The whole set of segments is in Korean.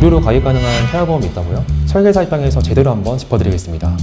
무료로 가입 가능한 태아보험이 있다고요? 설계사 입장에서 제대로 한번 짚어드리겠습니다.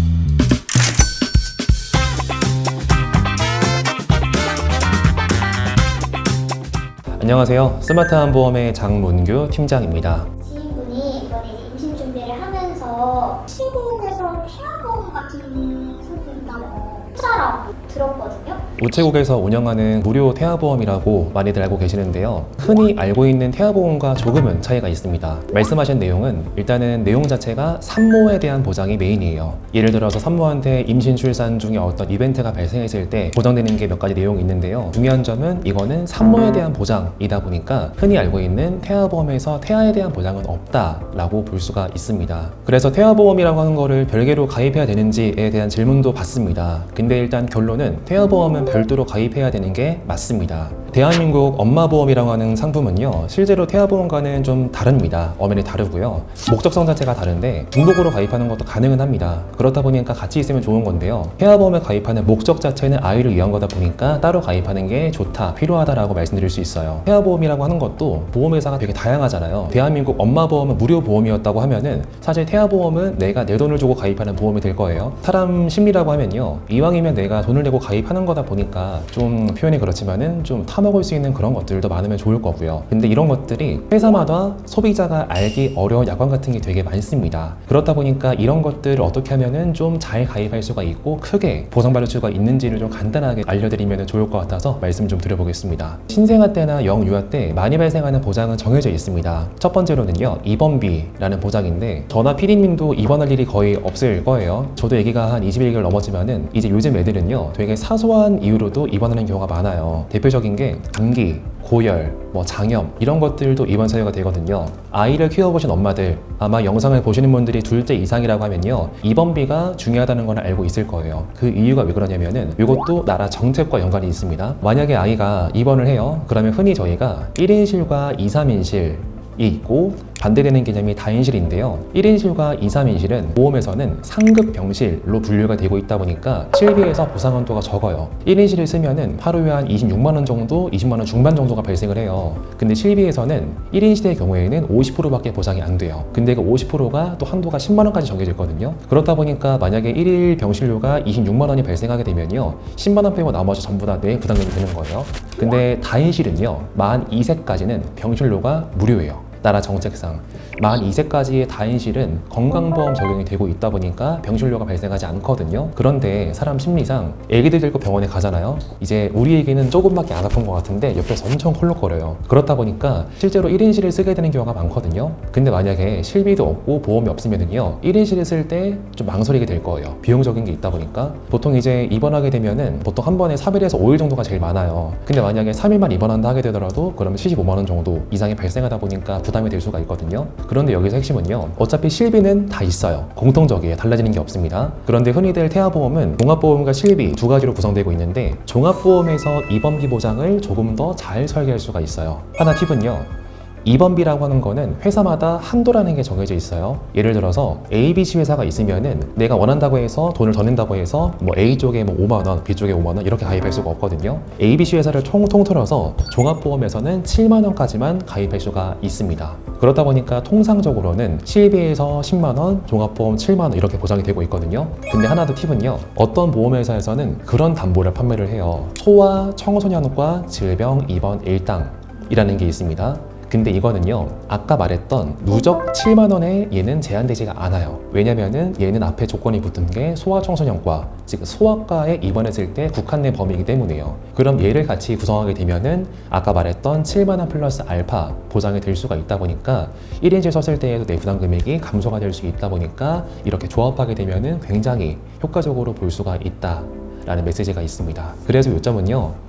안녕하세요. 스마트한 보험의 장문규 팀장입니다. 지인분이 이번에 이제 임신 준비를 하면서 시국에서 태아보험 같은 상품이 있다고 투자라고 들었거든요. 우체국에서 운영하는 무료 태아보험이라고 많이들 알고 계시는데요. 흔히 알고 있는 태아보험과 조금은 차이가 있습니다. 말씀하신 내용은 일단은 내용 자체가 산모에 대한 보장이 메인이에요. 예를 들어서 산모한테 임신 출산 중에 어떤 이벤트가 발생했을 때 보장되는 게 몇 가지 내용이 있는데요. 중요한 점은 이거는 산모에 대한 보장이다 보니까 흔히 알고 있는 태아보험에서 태아에 대한 보장은 없다라고 볼 수가 있습니다. 그래서 태아보험이라고 하는 거를 별개로 가입해야 되는지에 대한 질문도 받습니다. 근데 일단 결론은 태아보험은 별도로 가입해야 되는 게 맞습니다. 대한민국 엄마보험이라고 하는 상품은요, 실제로 태아보험과는 좀 다릅니다. 엄연히 다르고요. 목적성 자체가 다른데 중복으로 가입하는 것도 가능은 합니다. 그렇다 보니까 같이 있으면 좋은 건데요. 태아보험에 가입하는 목적 자체는 아이를 위한 거다 보니까 따로 가입하는 게 좋다, 필요하다라고 말씀드릴 수 있어요. 태아보험이라고 하는 것도 보험회사가 되게 다양하잖아요. 대한민국 엄마보험은 무료 보험이었다고 하면은 사실 태아보험은 내가 내 돈을 주고 가입하는 보험이 될 거예요. 사람 심리라고 하면요, 이왕이면 내가 돈을 내고 가입하는 거다 보니까 좀 표현이 그렇지만은 좀 타먹을 수 있는 그런 것들도 많으면 좋을 거고요. 근데 이런 것들이 회사마다 소비자가 알기 어려운 약관 같은 게 되게 많습니다. 그렇다 보니까 이런 것들을 어떻게 하면은 좀 잘 가입할 수가 있고 크게 보상받을 수가 있는지를 좀 간단하게 알려드리면 좋을 것 같아서 말씀 좀 드려보겠습니다. 신생아 때나 영유아 때 많이 발생하는 보장은 정해져 있습니다. 첫 번째로는요, 입원비라는 보장인데 저나 피디님도 입원할 일이 거의 없을 거예요. 저도 아기가 한 21개월 넘었지만은 이제 요즘 애들은요, 되게 사소한 이유로도 입원하는 경우가 많아요. 대표적인 게 감기, 고열, 장염 이런 것들도 입원 사유가 되거든요. 아이를 키워보신 엄마들 아마 영상을 보시는 분들이 둘째 이상이라고 하면요, 입원비가 중요하다는 걸 알고 있을 거예요. 그 이유가 왜 그러냐면은 이것도 나라 정책과 연관이 있습니다. 만약에 아이가 입원을 해요, 그러면 흔히 저희가 1인실과 2, 3인실 이 있고 반대되는 개념이 다인실인데요. 1인실과 2, 3인실은 보험에서는 상급 병실로 분류가 되고 있다 보니까 실비에서 보상 한도가 적어요. 1인실을 쓰면은 하루에 한 26만 원 정도, 20만 원 중반 정도가 발생을 해요. 근데 실비에서는 1인실의 경우에는 50%밖에 보상이 안 돼요. 근데 그 50%가 또 한도가 10만 원까지 정해져 있거든요. 그렇다 보니까 만약에 1일 병실료가 26만 원이 발생하게 되면요, 10만 원 빼고 나머지 전부 다 내 부담금이 되는 거예요. 근데 다인실은요, 만 2세까지는 병실료가 무료예요. 나라 정책상 만 2세까지의 다인실은 건강보험 적용이 되고 있다 보니까 병실료가 발생하지 않거든요. 그런데 사람 심리상 애기들 데리고 병원에 가잖아요. 이제 우리 애기는 조금밖에 안 아픈 것 같은데 옆에서 엄청 콜록거려요. 그렇다 보니까 실제로 1인실을 쓰게 되는 경우가 많거든요. 근데 만약에 실비도 없고 보험이 없으면은요, 1인실을 쓸 때 좀 망설이게 될 거예요. 비용적인 게 있다 보니까. 보통 이제 입원하게 되면은 보통 한 번에 3일에서 5일 정도가 제일 많아요. 근데 만약에 3일만 입원한다 하게 되더라도 그러면 75만 원 정도 이상이 발생하다 보니까 부담이 될 수가 있거든요. 그런데 여기서 핵심은요, 어차피 실비는 다 있어요. 공통적이에요. 달라지는 게 없습니다. 그런데 흔히들 태아보험은 종합보험과 실비 두 가지로 구성되고 있는데 종합보험에서 입원비 보장을 조금 더 잘 설계할 수가 있어요. 하나 팁은요, 입원비라고 하는 거는 회사마다 한도라는 게 정해져 있어요. 예를 들어서 ABC 회사가 있으면은 내가 원한다고 해서 돈을 더 낸다고 해서 A 쪽에 5만 원, B 쪽에 5만 원 이렇게 가입할 수가 없거든요. ABC 회사를 통틀어서 종합보험에서는 7만 원까지만 가입할 수가 있습니다. 그렇다 보니까 통상적으로는 실비에서 10만 원, 종합보험 7만 원 이렇게 보장이 되고 있거든요. 근데 하나 더 팁은요, 어떤 보험회사에서는 그런 담보를 판매를 해요. 소아 청소년과 질병 입원 일당이라는 게 있습니다. 근데 이거는요, 아까 말했던 누적 7만 원에 얘는 제한되지가 않아요. 왜냐면은 얘는 앞에 조건이 붙은 게 소아청소년과, 즉 소아과에 입원했을 때 국한 내 범위이기 때문이에요. 그럼 얘를 같이 구성하게 되면은 아까 말했던 7만 원 플러스 알파 보장이 될 수가 있다 보니까 1인실 썼을 때에도 내 부담 금액이 감소가 될 수 있다 보니까 이렇게 조합하게 되면은 굉장히 효과적으로 볼 수가 있다라는 메시지가 있습니다. 그래서 요점은요,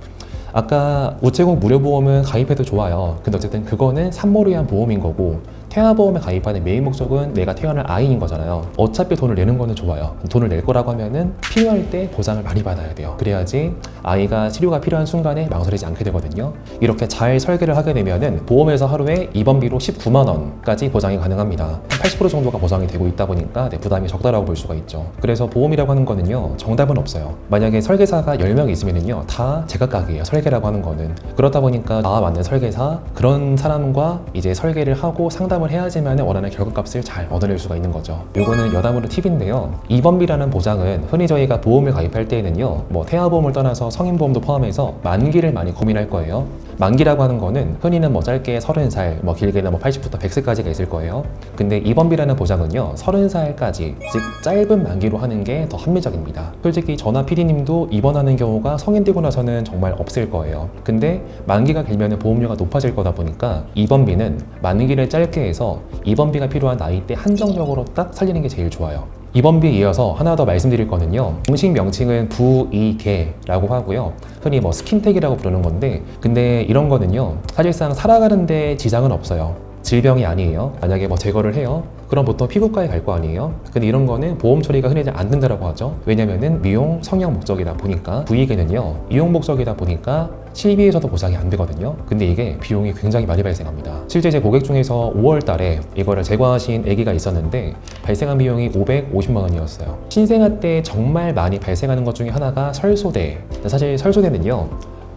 아까 우체국 무료보험은 가입해도 좋아요. 근데 어쨌든 그거는 산모를 위한 보험인 거고 태아보험에 가입하는 메인 목적은 내가 태어날 아이인 거잖아요. 어차피 돈을 내는 거는 좋아요. 돈을 낼 거라고 하면은 필요할 때 보상을 많이 받아야 돼요. 그래야지 아이가 치료가 필요한 순간에 망설이지 않게 되거든요. 이렇게 잘 설계를 하게 되면은 보험에서 하루에 입원비로 19만 원까지 보장이 가능합니다. 80% 정도가 보장이 되고 있다 보니까 부담이 적다라고 볼 수가 있죠. 그래서 보험이라고 하는 거는요, 정답은 없어요. 만약에 설계사가 10명 있으면요, 다 제각각이에요. 설계라고 하는 거는. 그렇다 보니까 나와 맞는 설계사, 그런 사람과 이제 설계를 하고 상담을 해야지만 원하는 결과값을 잘 얻어낼 수가 있는 거죠. 요거는 여담으로 팁인데요. 2번비라는 보장은 흔히 저희가 보험을 가입할 때에는요, 뭐 태아보험을 떠나서 성인보험도 포함해서 만기를 많이 고민할 거예요. 만기라고 하는 거는 흔히는 뭐 짧게 30살, 뭐 길게는 뭐 80부터 100세까지가 있을 거예요. 근데 2번비라는 보장은요, 30살까지, 즉 짧은 만기로 하는 게 더 합리적입니다. 솔직히 저나 PD님도 입원하는 경우가 성인 되고 나서는 정말 없을 거예요. 근데 만기가 길면 보험료가 높아질 거다 보니까 2번비는 만기를 짧게 해서 2번비가 필요한 나이대 한정적으로 딱 살리는 게 제일 좋아요. 2번비에 이어서 하나 더 말씀드릴 거는요, 음식 명칭은 부이개라고 하고요, 흔히 뭐 스킨텍이라고 부르는 건데, 근데 이런 거는요 사실상 살아가는데 지장은 없어요. 질병이 아니에요. 만약에 뭐 제거를 해요, 그럼 보통 피부과에 갈 거 아니에요. 근데 이런 거는 보험 처리가 흔히 안 된다고 하죠. 왜냐면은 미용, 성형 목적이다 보니까, 부위계는요 이용 목적이다 보니까 실비에서도 보장이 안 되거든요. 근데 이게 비용이 굉장히 많이 발생합니다. 실제 제 고객 중에서 5월 달에 이거를 제거하신 아기가 있었는데 발생한 비용이 550만 원이었어요. 신생아 때 정말 많이 발생하는 것 중에 하나가 설소대. 사실 설소대는요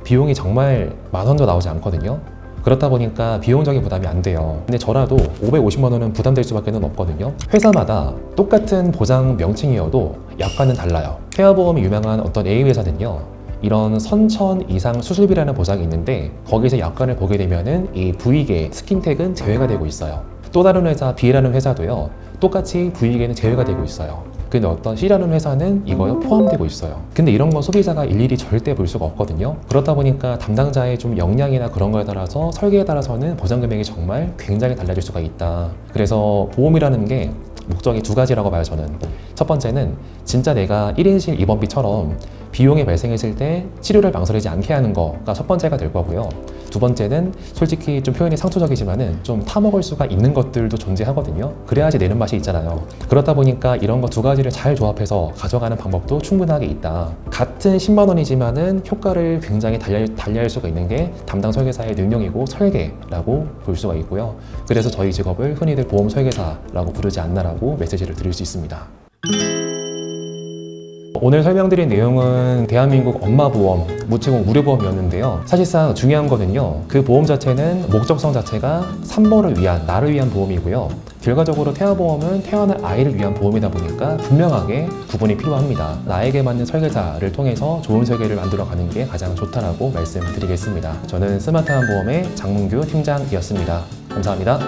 비용이 정말 만 원도 나오지 않거든요. 그렇다 보니까 비용적인 부담이 안 돼요. 근데 저라도 550만 원은 부담될 수밖에 없거든요. 회사마다 똑같은 보장 명칭이어도 약관은 달라요. 태아보험이 유명한 어떤 A 회사는요, 이런 선천 이상 수술비라는 보장이 있는데 거기서 약관을 보게 되면은 이 부위계 스킨텍은 제외가 되고 있어요. 또 다른 회사 B라는 회사도요, 똑같이 부위계는 제외가 되고 있어요. 근데 어떤 C라는 회사는 이거에 포함되고 있어요. 근데 이런 건 소비자가 일일이 절대 볼 수가 없거든요. 그렇다 보니까 담당자의 좀 역량이나 그런 거에 따라서, 설계에 따라서는 보장 금액이 정말 굉장히 달라질 수가 있다. 그래서 보험이라는 게 목적이 두 가지라고 봐요, 저는. 첫 번째는 진짜 내가 1인실 입원비처럼 비용이 발생했을 때 치료를 망설이지 않게 하는 거가 첫 번째가 될 거고요. 두 번째는 솔직히 좀 표현이 상투적이지만은 좀 타먹을 수가 있는 것들도 존재하거든요. 그래야지 내는 맛이 있잖아요. 그렇다 보니까 이런 거 두 가지를 잘 조합해서 가져가는 방법도 충분하게 있다. 같은 10만 원이지만은 효과를 굉장히 달리할 수가 있는 게 담당 설계사의 능력이고 설계라고 볼 수가 있고요. 그래서 저희 직업을 흔히들 보험 설계사라고 부르지 않나라고 메시지를 드릴 수 있습니다. 오늘 설명드린 내용은 대한민국 엄마보험, 무채공 무료보험이었는데요. 사실상 중요한 거는요, 그 보험 자체는 목적성 자체가 산모를 위한, 나를 위한 보험이고요. 결과적으로 태아보험은 태어날 아이를 위한 보험이다 보니까 분명하게 구분이 필요합니다. 나에게 맞는 설계사를 통해서 좋은 설계를 만들어가는 게 가장 좋다라고 말씀드리겠습니다. 저는 스마트한 보험의 장문규 팀장이었습니다. 감사합니다.